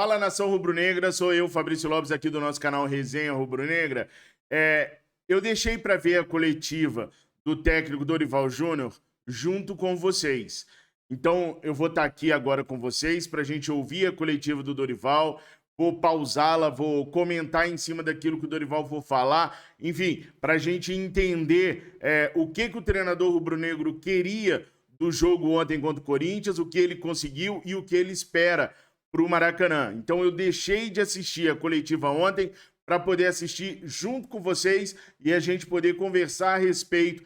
Fala, nação rubro-negra, sou eu, Fabrício Lopes, aqui do nosso canal Resenha Rubro-Negra. Eu deixei para ver a coletiva do técnico Dorival Júnior junto com vocês. Então, eu vou estar aqui agora com vocês para a gente ouvir a coletiva do Dorival, vou pausá-la, vou comentar em cima daquilo que o Dorival for falar, enfim, para a gente entender o que o treinador rubro-negro queria do jogo ontem contra o Corinthians, o que ele conseguiu e o que ele espera para o Maracanã. Então eu deixei de assistir a coletiva ontem para poder assistir junto com vocês e a gente poder conversar a respeito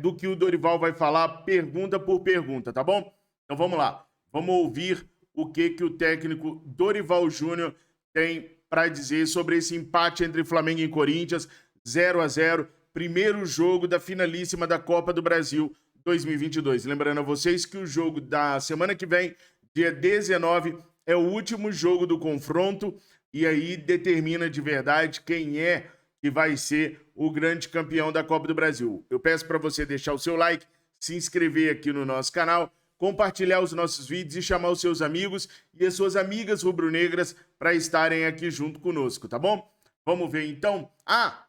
do que o Dorival vai falar, pergunta por pergunta, tá bom? Então vamos lá, vamos ouvir o que o técnico Dorival Júnior tem para dizer sobre esse empate entre Flamengo e Corinthians, 0-0, primeiro jogo da finalíssima da Copa do Brasil 2022. Lembrando a vocês que o jogo da semana que vem, dia 19, é o último jogo do confronto e aí determina de verdade quem é que vai ser o grande campeão da Copa do Brasil. Eu peço para você deixar o seu like, se inscrever aqui no nosso canal, compartilhar os nossos vídeos e chamar os seus amigos e as suas amigas rubro-negras para estarem aqui junto conosco, tá bom? Vamos ver então?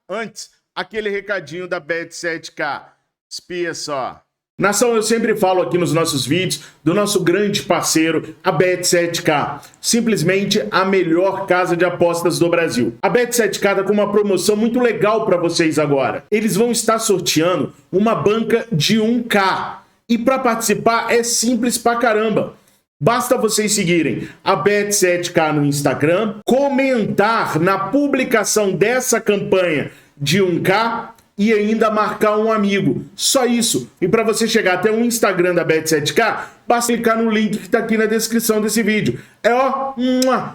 Antes, aquele recadinho da Bet7k. Espia só. Nação, eu sempre falo aqui nos nossos vídeos do nosso grande parceiro, a Bet7k. Simplesmente a melhor casa de apostas do Brasil. A Bet7k está com uma promoção muito legal para vocês agora. Eles vão estar sorteando uma banca de 1K. E para participar é simples pra caramba. Basta vocês seguirem a Bet7k no Instagram, comentar na publicação dessa campanha de 1K e ainda marcar um amigo. Só isso. E para você chegar até o Instagram da Bet7k, basta clicar no link que está aqui na descrição desse vídeo.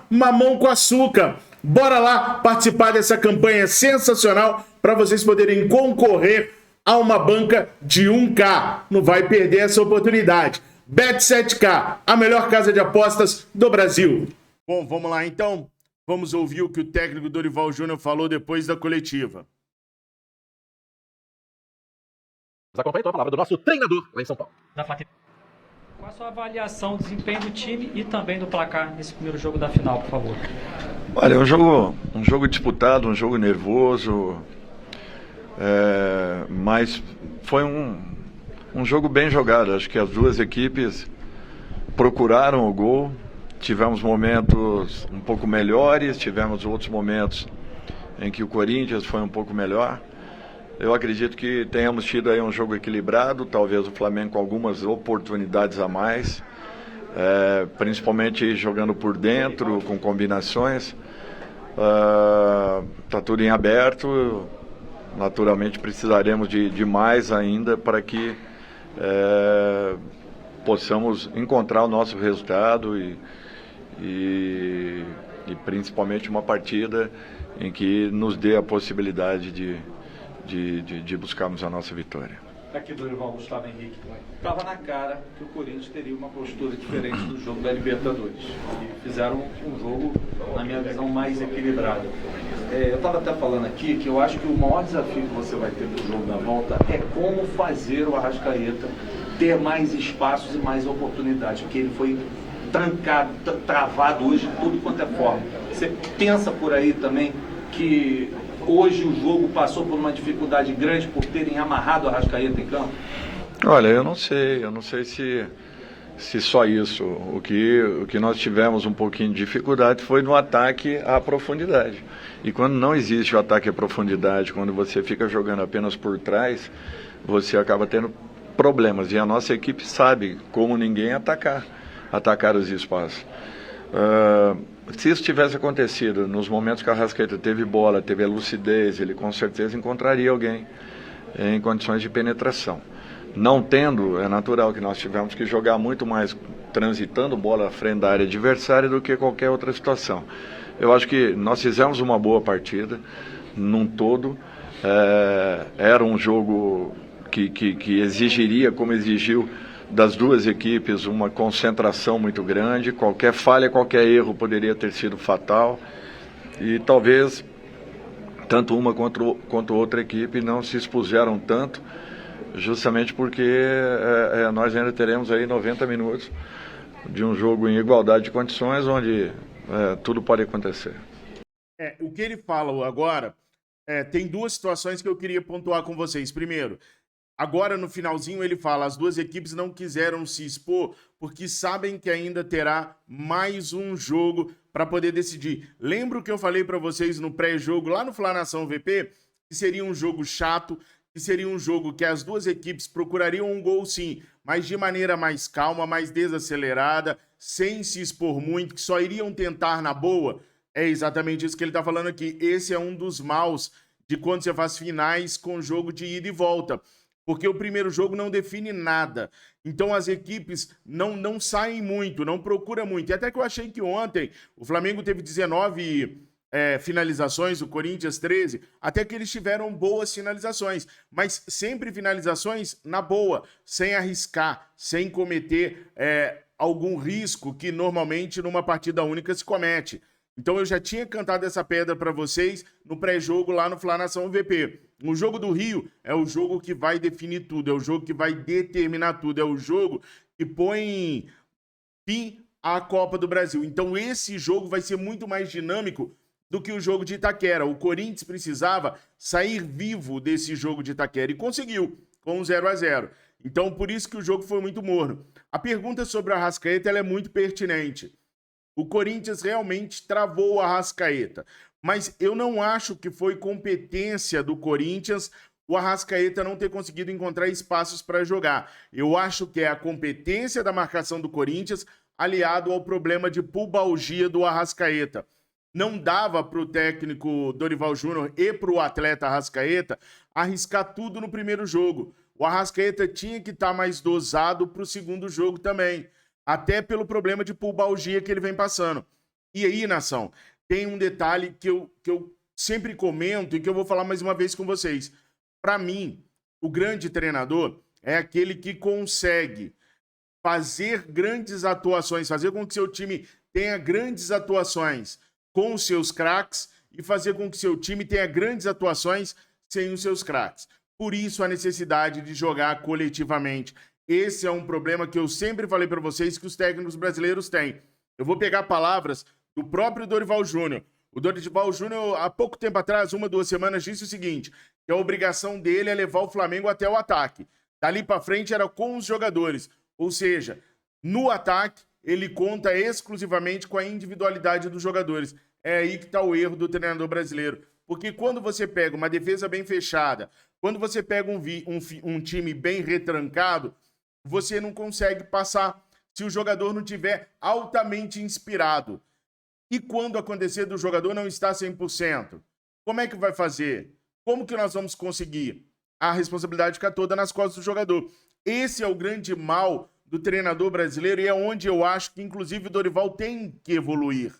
Mamão com açúcar. Bora lá participar dessa campanha sensacional para vocês poderem concorrer a uma banca de 1K. Não vai perder essa oportunidade. Bet7k, a melhor casa de apostas do Brasil. Bom, vamos lá então. Vamos ouvir o que o técnico Dorival Júnior falou depois da coletiva. Nos acompanha então a palavra do nosso treinador lá em São Paulo. Qual a sua avaliação do desempenho do time e também do placar nesse primeiro jogo da final, por favor? Olha, é um jogo disputado, um jogo nervoso, mas foi um jogo bem jogado. Acho que as duas equipes procuraram o gol, tivemos momentos um pouco melhores, tivemos outros momentos em que o Corinthians foi um pouco melhor. Eu acredito que tenhamos tido aí um jogo equilibrado, talvez o Flamengo com algumas oportunidades a mais, principalmente jogando por dentro, com combinações. Está tudo em aberto, naturalmente precisaremos de mais ainda para que possamos encontrar o nosso resultado e principalmente uma partida em que nos dê a possibilidade de buscarmos a nossa vitória. Aqui do Dorival, Gustavo Henrique. Estava na cara que o Corinthians teria uma postura diferente do jogo da Libertadores. E fizeram um jogo, na minha visão, mais equilibrado. Eu estava até falando aqui que eu acho que o maior desafio que você vai ter no jogo da volta é como fazer o Arrascaeta ter mais espaços e mais oportunidades, porque ele foi trancado, travado hoje de tudo quanto é forma. Você pensa por aí também que hoje o jogo passou por uma dificuldade grande por terem amarrado a Arrascaeta em campo? Olha, eu não sei se só isso. O que nós tivemos um pouquinho de dificuldade foi no ataque à profundidade. E quando não existe o ataque à profundidade, quando você fica jogando apenas por trás, você acaba tendo problemas. E a nossa equipe sabe como ninguém atacar os espaços. Se isso tivesse acontecido nos momentos que a Arrascaeta teve bola, teve a lucidez, ele com certeza encontraria alguém em condições de penetração. Não tendo, é natural que nós tivemos que jogar muito mais transitando bola à frente da área adversária do que qualquer outra situação. Eu acho que nós fizemos uma boa partida, num todo. Era um jogo que exigiria, como exigiu das duas equipes, uma concentração muito grande. Qualquer falha, qualquer erro poderia ter sido fatal. E talvez tanto uma quanto outra equipe não se expuseram tanto, justamente porque nós ainda teremos aí 90 minutos de um jogo em igualdade de condições, onde tudo pode acontecer. O que ele fala agora, tem duas situações que eu queria pontuar com vocês. Primeiro, agora no finalzinho ele fala, as duas equipes não quiseram se expor porque sabem que ainda terá mais um jogo para poder decidir. Lembra o que eu falei para vocês no pré-jogo lá no Fla Nação VP? Que seria um jogo chato, que seria um jogo que as duas equipes procurariam um gol sim, mas de maneira mais calma, mais desacelerada, sem se expor muito, que só iriam tentar na boa. É exatamente isso que ele está falando aqui. Esse é um dos maus de quando você faz finais com jogo de ida e volta, porque o primeiro jogo não define nada. Então as equipes não saem muito, não procuram muito. E até que eu achei que ontem o Flamengo teve 19 finalizações, o Corinthians 13, até que eles tiveram boas finalizações, mas sempre finalizações na boa, sem arriscar, sem cometer algum risco que normalmente numa partida única se comete. Então eu já tinha cantado essa pedra para vocês no pré-jogo lá no Fla Nação VP. O jogo do Rio é o jogo que vai definir tudo, é o jogo que vai determinar tudo, é o jogo que põe fim à Copa do Brasil. Então esse jogo vai ser muito mais dinâmico do que o jogo de Itaquera. O Corinthians precisava sair vivo desse jogo de Itaquera e conseguiu, com 0-0. Então por isso que o jogo foi muito morno. A pergunta sobre a Arrascaeta ela é muito pertinente. O Corinthians realmente travou a Arrascaeta, mas eu não acho que foi competência do Corinthians o Arrascaeta não ter conseguido encontrar espaços para jogar. Eu acho que é a competência da marcação do Corinthians aliado ao problema de pubalgia do Arrascaeta. Não dava para o técnico Dorival Júnior e para o atleta Arrascaeta arriscar tudo no primeiro jogo. O Arrascaeta tinha que estar mais dosado para o segundo jogo também. Até pelo problema de pubalgia que ele vem passando. E aí, nação, tem um detalhe que eu sempre comento e que eu vou falar mais uma vez com vocês. Para mim, o grande treinador é aquele que consegue fazer grandes atuações, fazer com que seu time tenha grandes atuações com os seus craques e fazer com que seu time tenha grandes atuações sem os seus craques. Por isso a necessidade de jogar coletivamente. Esse é um problema que eu sempre falei para vocês que os técnicos brasileiros têm. Eu vou pegar palavras do próprio Dorival Júnior. O Dorival Júnior, há pouco tempo atrás, 2 semanas, disse o seguinte, que a obrigação dele é levar o Flamengo até o ataque. Dali para frente era com os jogadores. Ou seja, no ataque, ele conta exclusivamente com a individualidade dos jogadores. É aí que está o erro do treinador brasileiro. Porque quando você pega uma defesa bem fechada, quando você pega um time bem retrancado, você não consegue passar se o jogador não tiver altamente inspirado. E quando acontecer do jogador não estar 100%? Como é que vai fazer? Como que nós vamos conseguir? A responsabilidade fica toda nas costas do jogador. Esse é o grande mal do treinador brasileiro e é onde eu acho que, inclusive, o Dorival tem que evoluir.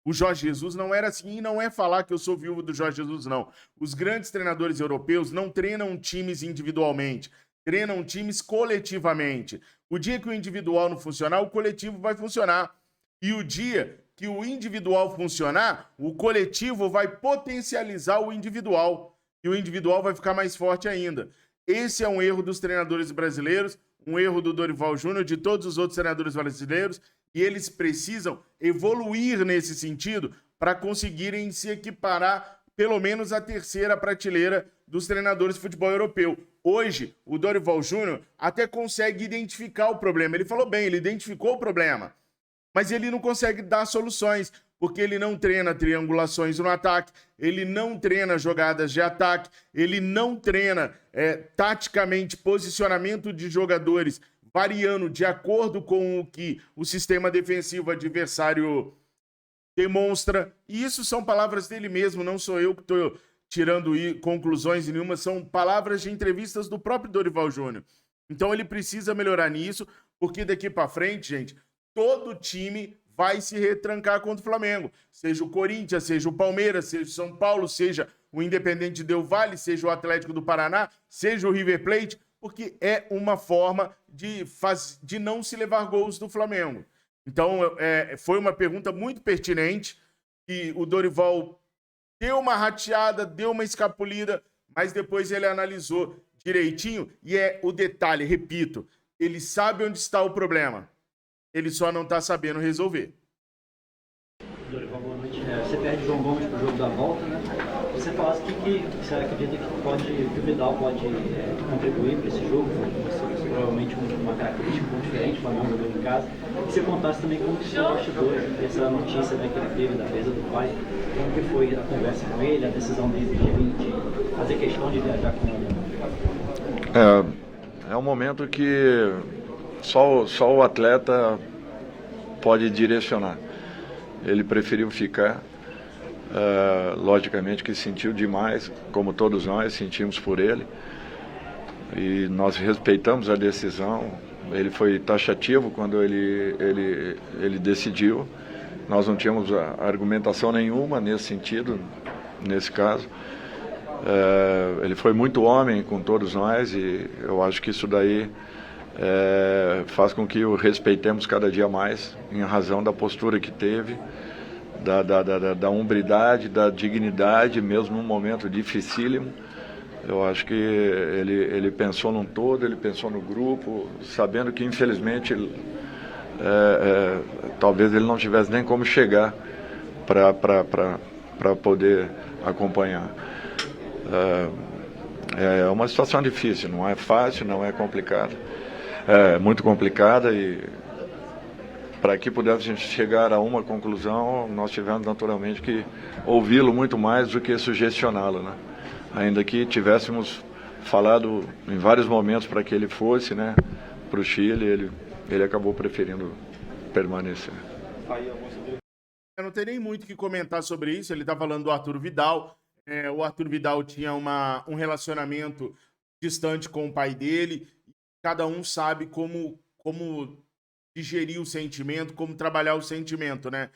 O Jorge Jesus não era assim e não é falar que eu sou viúvo do Jorge Jesus, não. Os grandes treinadores europeus não treinam times individualmente. Treinam times coletivamente. O dia que o individual não funcionar, o coletivo vai funcionar. E o dia que o individual funcionar, o coletivo vai potencializar o individual. E o individual vai ficar mais forte ainda. Esse é um erro dos treinadores brasileiros, um erro do Dorival Júnior, de todos os outros treinadores brasileiros, e eles precisam evoluir nesse sentido para conseguirem se equiparar pelo menos à terceira prateleira dos treinadores de futebol europeu. Hoje, o Dorival Júnior até consegue identificar o problema. Ele falou bem, ele identificou o problema. Mas ele não consegue dar soluções, porque ele não treina triangulações no ataque, ele não treina jogadas de ataque, ele não treina taticamente posicionamento de jogadores, variando de acordo com o que o sistema defensivo adversário demonstra. E isso são palavras dele mesmo, não sou eu que estou tirando conclusões nenhuma, são palavras de entrevistas do próprio Dorival Júnior. Então ele precisa melhorar nisso, porque daqui para frente, gente, todo time vai se retrancar contra o Flamengo. Seja o Corinthians, seja o Palmeiras, seja o São Paulo, seja o Independente Del Valle, seja o Atlético do Paraná, seja o River Plate, porque é uma forma de não se levar gols do Flamengo. Então, foi uma pergunta muito pertinente, que o Dorival deu uma rateada, deu uma escapulida, mas depois ele analisou direitinho, e é o detalhe, repito, ele sabe onde está o problema. Ele só não está sabendo resolver. Dorival, boa noite. Você perde o João Gomes pro jogo da volta, né? Você falasse que você acredita que o Vidal pode contribuir para esse jogo, provavelmente uma característica muito diferente para um jogador em casa. E você contasse também como que foi o bastidor, essa notícia, né, que ele teve da presa do pai, como que foi a conversa com ele, a decisão dele de fazer questão de viajar com ele. É um momento que só o atleta pode direcionar. Ele preferiu ficar, logicamente que sentiu demais, como todos nós sentimos por ele, e nós respeitamos a decisão. Ele foi taxativo quando ele decidiu, nós não tínhamos argumentação nenhuma nesse sentido, nesse caso. Ele foi muito homem com todos nós e eu acho que isso daí faz com que o respeitemos cada dia mais, em razão da postura que teve, da hombridade, da dignidade, mesmo num momento dificílimo. Eu acho que ele pensou num todo, ele pensou no grupo, sabendo que infelizmente talvez ele não tivesse nem como chegar para poder acompanhar. É uma situação difícil, não é fácil, não é complicada. É muito complicada e para que pudéssemos chegar a uma conclusão, nós tivemos naturalmente que ouvi-lo muito mais do que sugestioná-lo, né? Ainda que tivéssemos falado em vários momentos para que ele fosse, né, para o Chile, ele acabou preferindo permanecer. Eu não tenho nem muito o que comentar sobre isso, ele está falando do Arthur Vidal. O Arthur Vidal tinha um relacionamento distante com o pai dele. Cada um sabe como digerir o sentimento, como trabalhar o sentimento, né?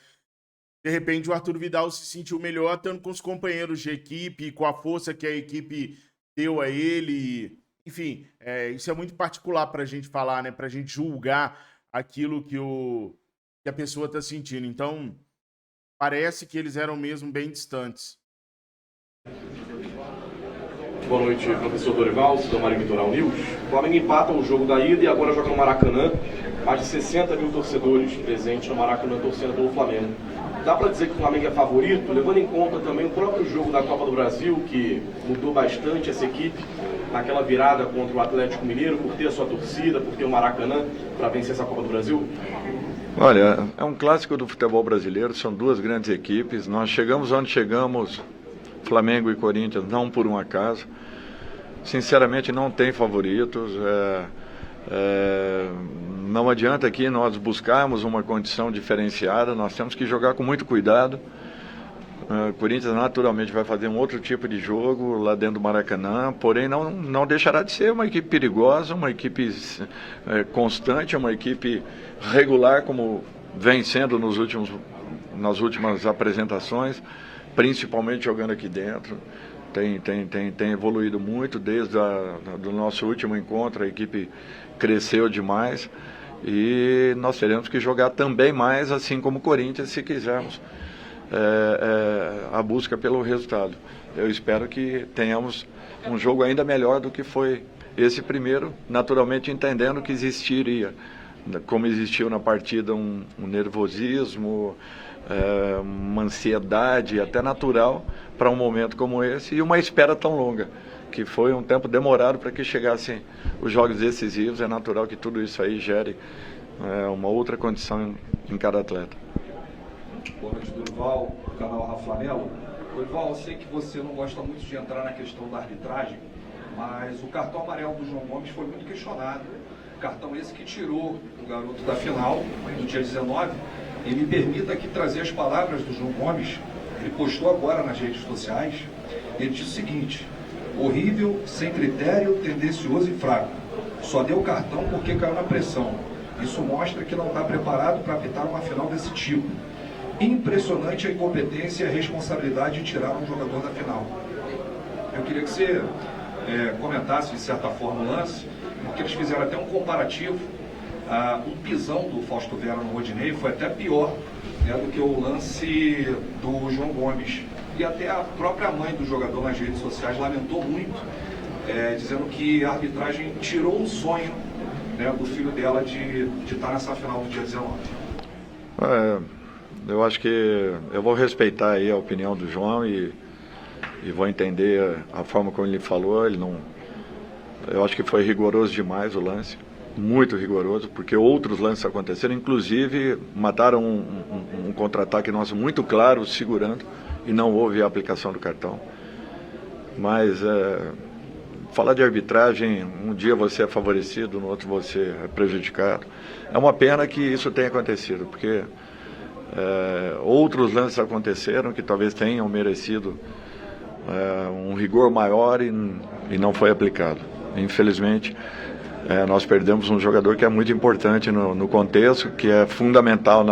De repente o Arthur Vidal se sentiu melhor estando com os companheiros de equipe, com a força que a equipe deu a ele. Enfim, isso é muito particular para a gente falar, né? Para a gente julgar aquilo que a pessoa está sentindo. Então, parece que eles eram mesmo bem distantes. Boa noite, professor Dorival, do Marinho Litoral News. O Flamengo empata o jogo da ida e agora joga no Maracanã. Mais de 60 mil torcedores presentes no Maracanã torcendo pelo Flamengo. Dá para dizer que o Flamengo é favorito, levando em conta também o próprio jogo da Copa do Brasil, que mudou bastante essa equipe, naquela virada contra o Atlético Mineiro, por ter a sua torcida, por ter o Maracanã para vencer essa Copa do Brasil? Olha, é um clássico do futebol brasileiro, são duas grandes equipes. Nós chegamos onde chegamos, Flamengo e Corinthians, não por um acaso. Sinceramente, não tem favoritos. Não adianta aqui nós buscarmos uma condição diferenciada, nós temos que jogar com muito cuidado. O Corinthians naturalmente vai fazer um outro tipo de jogo lá dentro do Maracanã, porém não deixará de ser uma equipe perigosa, uma equipe constante, uma equipe regular, como vem sendo nas últimas apresentações, principalmente jogando aqui dentro. Tem evoluído muito desde do nosso último encontro, a equipe cresceu demais e nós teremos que jogar também mais, assim como o Corinthians, se quisermos a busca pelo resultado. Eu espero que tenhamos um jogo ainda melhor do que foi esse primeiro, naturalmente entendendo que existiria, como existiu na partida, um nervosismo, uma ansiedade até natural para um momento como esse e uma espera tão longa, que foi um tempo demorado para que chegassem os jogos decisivos. É natural que tudo isso aí gere uma outra condição em cada atleta. Boa noite, Dorival, do canal Rafanelo. Dorival, eu sei que você não gosta muito de entrar na questão da arbitragem, mas o cartão amarelo do João Gomes foi muito questionado. Cartão esse que tirou o garoto da final, no dia 19. E me permita aqui trazer as palavras do João Gomes. Ele postou agora nas redes sociais. Ele disse o seguinte: horrível, sem critério, tendencioso e fraco. Só deu cartão porque caiu na pressão. Isso mostra que não está preparado para apitar uma final desse tipo. Impressionante a incompetência e a responsabilidade de tirar um jogador da final. Eu queria que você comentasse de certa forma o lance, porque eles fizeram até um comparativo. O pisão do Fausto Vera no Rodinei foi até pior, né, do que o lance do João Gomes. E até a própria mãe do jogador nas redes sociais lamentou muito, dizendo que a arbitragem tirou um sonho, né, do filho dela de estar nessa final do dia 19. Eu acho que eu vou respeitar aí a opinião do João e vou entender a forma como ele falou. Ele não, eu acho que foi rigoroso demais o lance, muito rigoroso, porque outros lances aconteceram, inclusive mataram um contra-ataque nosso muito claro, segurando, e não houve a aplicação do cartão. Mas falar de arbitragem, um dia você é favorecido, no outro você é prejudicado. É uma pena que isso tenha acontecido, porque outros lances aconteceram que talvez tenham merecido um rigor maior e não foi aplicado. Infelizmente, nós perdemos um jogador que é muito importante no contexto, que é fundamental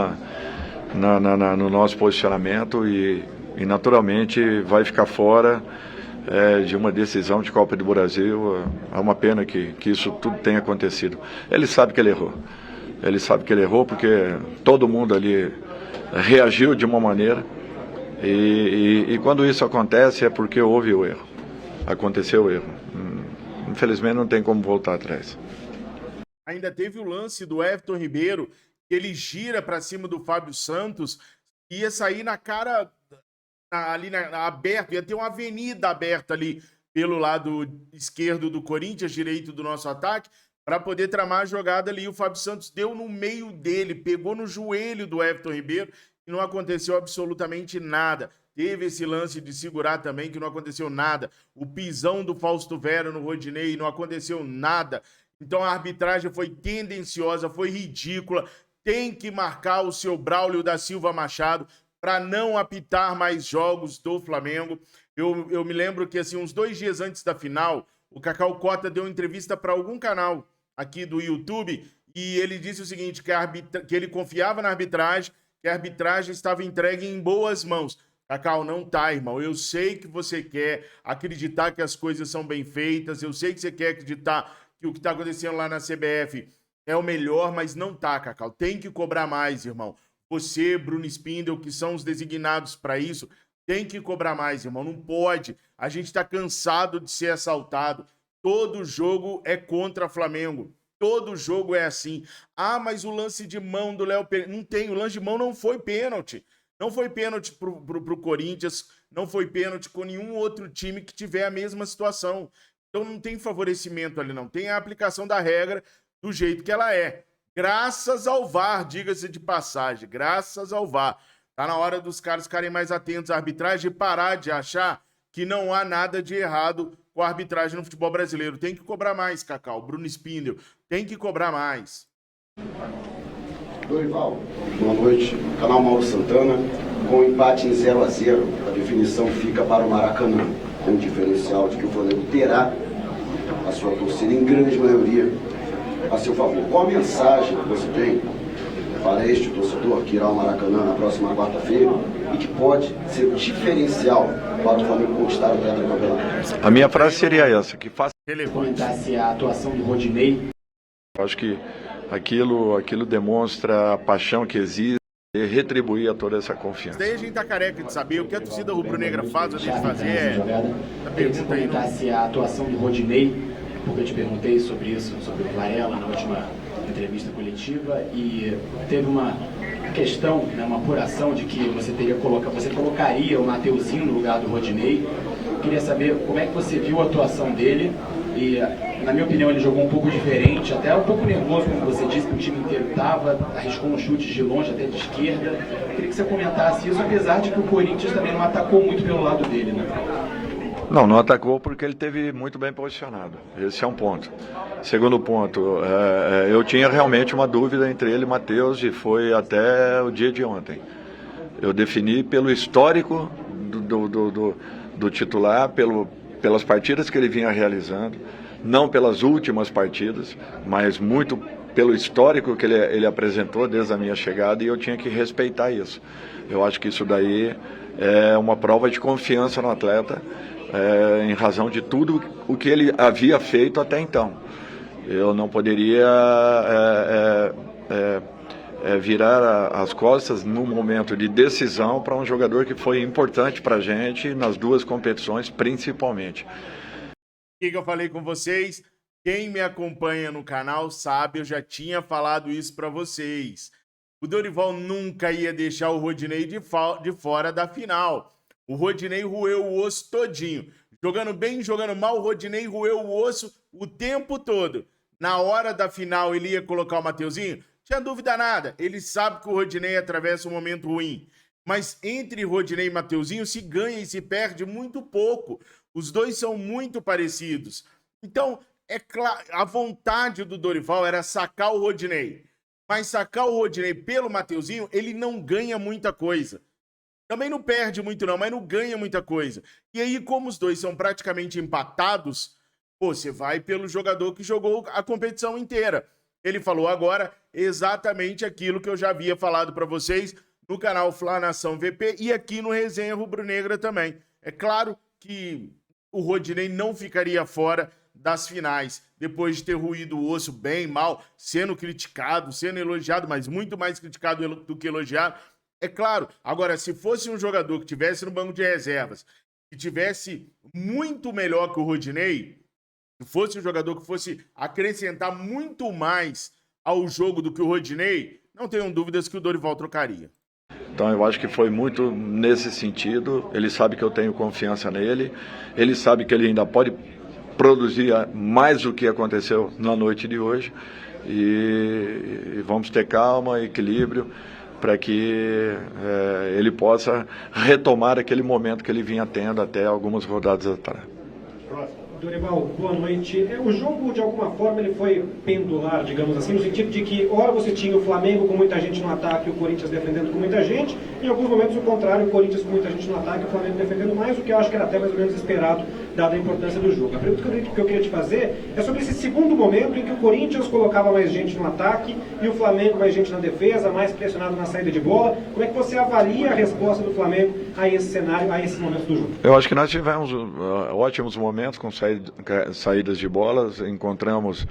no nosso posicionamento e naturalmente vai ficar fora de uma decisão de Copa do Brasil. É uma pena que isso tudo tenha acontecido. Ele sabe que ele errou. Ele sabe que ele errou porque todo mundo ali reagiu de uma maneira e quando isso acontece é porque houve o erro. Aconteceu o erro. Infelizmente não tem como voltar atrás. Ainda teve o lance do Everton Ribeiro, que ele gira para cima do Fábio Santos, ia sair na cara ali aberto, ia ter uma avenida aberta ali pelo lado esquerdo do Corinthians, direito do nosso ataque, para poder tramar a jogada ali. O Fábio Santos deu no meio dele, pegou no joelho do Everton Ribeiro e não aconteceu absolutamente nada. Teve esse lance de segurar também, que não aconteceu nada. O pisão do Fausto Vera no Rodinei, não aconteceu nada. Então a arbitragem foi tendenciosa, foi ridícula. Tem que marcar o seu Braulio da Silva Machado para não apitar mais jogos do Flamengo. Eu me lembro que assim, uns 2 dias antes da final, o Cacau Cota deu uma entrevista para algum canal aqui do YouTube e ele disse o seguinte, que ele confiava na arbitragem, que a arbitragem estava entregue em boas mãos. Cacau, não tá, irmão. Eu sei que você quer acreditar que as coisas são bem feitas, eu sei que você quer acreditar que o que está acontecendo lá na CBF é o melhor, mas não tá, Cacau. Tem que cobrar mais, irmão. Você, Bruno Spindel, que são os designados para isso, tem que cobrar mais, irmão. Não pode. A gente está cansado de ser assaltado. Todo jogo é contra Flamengo. Todo jogo é assim. Ah, mas o lance de mão do Léo Pereira... Não tem. O lance de mão não foi pênalti. Não foi pênalti pro Corinthians. Não foi pênalti com nenhum outro time que tiver a mesma situação. Então não tem favorecimento ali, não. Tem a aplicação da regra do jeito que ela é. Graças ao VAR, diga-se de passagem. Graças ao VAR. Tá na hora dos caras ficarem mais atentos à arbitragem e parar de achar que não há nada de errado com a arbitragem no futebol brasileiro. Tem que cobrar mais, Cacau. Bruno Spindel. Tem que cobrar mais. Dorival, boa noite. Canal Mauro Santana. Com empate em 0-0, a definição fica para o Maracanã, com o diferencial de que o Flamengo terá a sua torcida em grande maioria a seu favor. Qual a mensagem que você tem para este torcedor que irá ao Maracanã na próxima quarta-feira e que pode ser o diferencial para o Flamengo conquistar o tetracampeonato? A minha frase seria essa, que faz... Comentasse a atuação do Rodinei. Eu acho que aquilo demonstra a paixão que existe e retribuir a toda essa confiança. Daí a gente tá careca de saber o que a torcida rubro-negra faz ou deixa de fazer. A pergunta aí, comentasse a atuação do Rodinei, porque eu te perguntei sobre isso, sobre o Varela na última entrevista coletiva, e teve uma questão, né, uma apuração de que você colocaria o Mateuzinho no lugar do Rodinei. Queria saber como é que você viu a atuação dele e, na minha opinião, ele jogou um pouco diferente, até um pouco nervoso, como você disse, que o time inteiro estava, arriscou um chute de longe, até de esquerda. Queria que você comentasse isso, apesar de que o Corinthians também não atacou muito pelo lado dele, né? Não atacou porque ele esteve muito bem posicionado. Esse é um ponto. Segundo ponto, eu tinha realmente uma dúvida entre ele e o Matheus e foi até o dia de ontem. Eu defini pelo histórico do titular, pelas partidas que ele vinha realizando, não pelas últimas partidas, mas muito pelo histórico que ele apresentou desde a minha chegada, e eu tinha que respeitar isso. Eu acho que isso daí é uma prova de confiança no atleta, em razão de tudo o que ele havia feito até então. Eu não poderia virar as costas no momento de decisão para um jogador que foi importante para a gente nas duas competições, principalmente. O que eu falei com vocês? Quem me acompanha no canal sabe, eu já tinha falado isso para vocês. o Dorival nunca ia deixar o Rodinei de fora da final. O Rodinei roeu o osso todinho. Jogando bem, jogando mal, o Rodinei roeu o osso o tempo todo. Na hora da final, ele ia colocar o Mateuzinho? Tinha dúvida nada. Ele sabe que o Rodinei atravessa um momento ruim. Mas entre Rodinei e Mateuzinho se ganha e se perde muito pouco. Os dois são muito parecidos. Então, é claro, a vontade do Dorival era sacar o Rodinei. Mas sacar o Rodinei pelo Mateuzinho, ele não ganha muita coisa. Também não perde muito não, mas não ganha muita coisa. E aí, como os dois são praticamente empatados, pô, você vai pelo jogador que jogou a competição inteira. Ele falou agora exatamente aquilo que eu já havia falado para vocês no canal Fla Nação VP e aqui no Resenha Rubro-Negra também. É claro que o Rodinei não ficaria fora das finais, depois de ter ruído o osso bem, mal, sendo criticado, sendo elogiado, mas muito mais criticado do que elogiado. É claro, agora, se fosse um jogador que tivesse no banco de reservas, que tivesse muito melhor que o Rodinei, se fosse um jogador que fosse acrescentar muito mais ao jogo do que o Rodinei, não tenham dúvidas que o Dorival trocaria. Então eu acho que foi muito nesse sentido. Ele sabe que eu tenho confiança nele, ele sabe que ele ainda pode produzir mais do que aconteceu na noite de hoje e vamos ter calma, equilíbrio, para que ele possa retomar aquele momento que ele vinha tendo até algumas rodadas atrás. Dorival, boa noite. O jogo, de alguma forma, ele foi pendular, digamos assim, no sentido de que, ora você tinha o Flamengo com muita gente no ataque e o Corinthians defendendo com muita gente, e em alguns momentos o contrário, o Corinthians com muita gente no ataque e o Flamengo defendendo mais, o que eu acho que era até mais ou menos esperado, dada a importância do jogo. A pergunta que eu queria te fazer é sobre esse segundo momento em que o Corinthians colocava mais gente no ataque e o Flamengo mais gente na defesa, mais pressionado na saída de bola. Como é que você avalia a resposta do Flamengo a esse cenário, a esses momentos do jogo? Eu acho que nós tivemos ótimos momentos com saídas de bolas, encontramos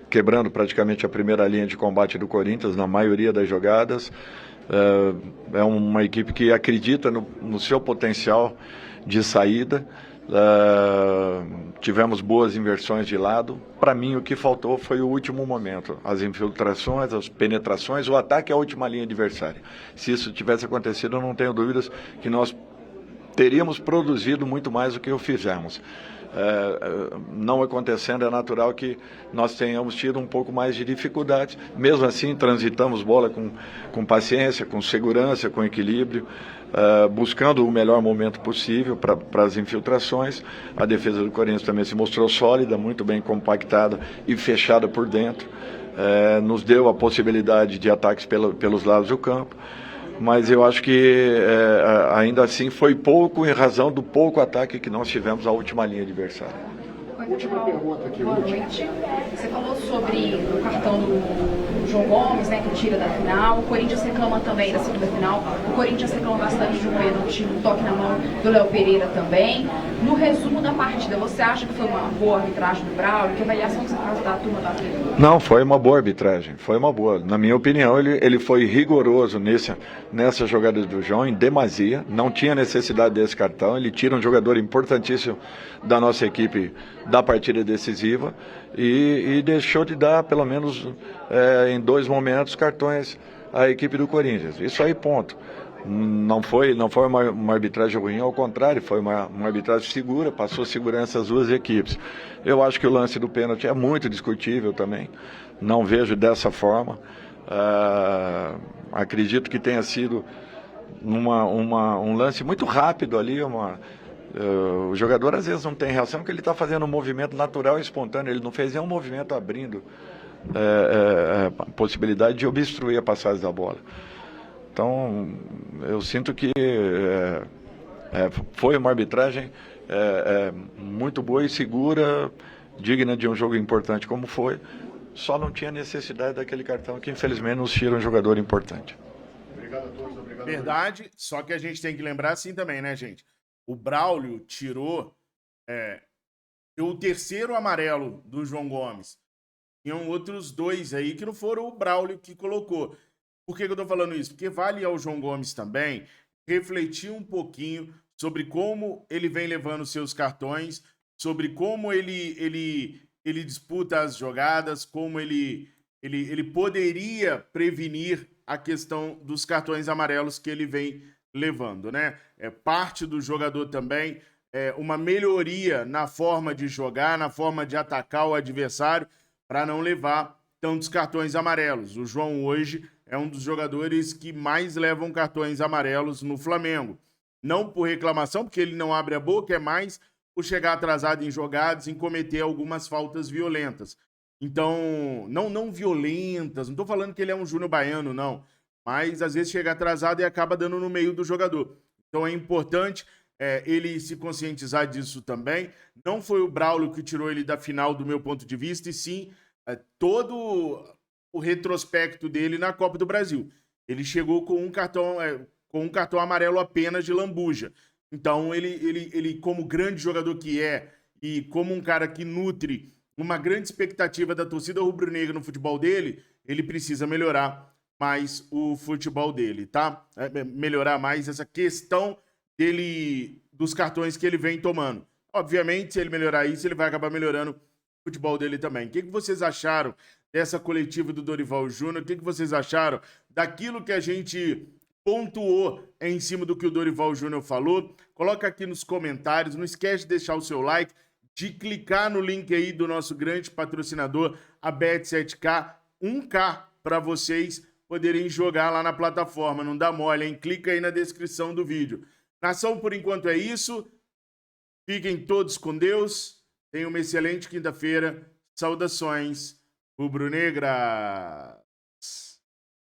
quebrando praticamente a primeira linha de combate do Corinthians na maioria das jogadas. É uma equipe que acredita no seu potencial de saída. Tivemos boas inversões de lado. Para mim, o que faltou foi o último momento, as infiltrações, as penetrações, o ataque à última linha adversária. Se isso tivesse acontecido, eu não tenho dúvidas que nós teríamos produzido muito mais do que o fizemos. Não acontecendo, é natural que nós tenhamos tido um pouco mais de dificuldades. Mesmo assim, transitamos bola com paciência, com segurança, com equilíbrio, buscando o melhor momento possível para as infiltrações. A defesa do Corinthians também se mostrou sólida, muito bem compactada e fechada por dentro. Nos deu a possibilidade de ataques pelos lados do campo. Mas eu acho que ainda assim foi pouco em razão do pouco ataque que nós tivemos à última linha adversária. Última pergunta aqui. Boa noite. Você falou sobre o cartão do João Gomes, né, que tira da final. O Corinthians reclama também da segunda final. O Corinthians reclama bastante de um pênalti, um toque na mão do Léo Pereira também. No resumo da partida, você acha que foi uma boa arbitragem do Braulio? Que avaliação que você faz da turma da Atlético? Não, foi uma boa arbitragem. Foi uma boa. Na minha opinião, ele foi rigoroso nessa jogada do João, em demasia. Não tinha necessidade desse cartão. Ele tira um jogador importantíssimo da nossa equipe da partida decisiva e deixou de dar, pelo menos em 2 momentos, cartões à equipe do Corinthians. Isso aí, ponto. Não foi uma arbitragem ruim, ao contrário, foi uma arbitragem segura, passou segurança às duas equipes. Eu acho que o lance do pênalti é muito discutível também, não vejo dessa forma. Acredito que tenha sido um lance muito rápido ali, o jogador às vezes não tem reação porque ele está fazendo um movimento natural e espontâneo, ele não fez nenhum movimento abrindo a possibilidade de obstruir a passagem da bola. Então, eu sinto que foi uma arbitragem muito boa e segura, digna de um jogo importante como foi, só não tinha necessidade daquele cartão que infelizmente nos tira um jogador importante. Obrigado a todos, obrigado. Verdade, só que a gente tem que lembrar assim também, né, gente? O Braulio tirou o terceiro amarelo do João Gomes. Tinham outros 2 aí que não foram o Braulio que colocou. Por que eu tô falando isso? Porque vale ao João Gomes também refletir um pouquinho sobre como ele vem levando seus cartões, sobre como ele disputa as jogadas, como ele ele poderia prevenir a questão dos cartões amarelos que ele vem levando, né? É parte do jogador também, uma melhoria na forma de jogar, na forma de atacar o adversário, para não levar tantos cartões amarelos. O João hoje é um dos jogadores que mais levam cartões amarelos no Flamengo. Não por reclamação, porque ele não abre a boca, é mais por chegar atrasado em jogadas, em cometer algumas faltas violentas. Então, não violentas, não estou falando que ele é um Júnior Baiano, não. Mas às vezes chega atrasado e acaba dando no meio do jogador. Então é importante ele se conscientizar disso também. Não foi o Braulio que tirou ele da final, do meu ponto de vista, e sim todo o retrospecto dele na Copa do Brasil. Ele chegou com um cartão amarelo apenas de lambuja. Então ele, como grande jogador que é, e como um cara que nutre uma grande expectativa da torcida rubro-negra no futebol dele, ele precisa melhorar mais o futebol dele, tá? Melhorar mais essa questão dele, dos cartões que ele vem tomando. Obviamente, se ele melhorar isso, ele vai acabar melhorando o futebol dele também. O que vocês acharam dessa coletiva do Dorival Júnior? O que vocês acharam daquilo que a gente pontuou em cima do que o Dorival Júnior falou? Coloca aqui nos comentários. Não esquece de deixar o seu like, de clicar no link aí do nosso grande patrocinador, a Bet7K, 1K para vocês poderem jogar lá na plataforma. Não dá mole, hein? Clica aí na descrição do vídeo. Nação, por enquanto é isso. Fiquem todos com Deus. Tenham uma excelente quinta-feira. Saudações rubro-negra.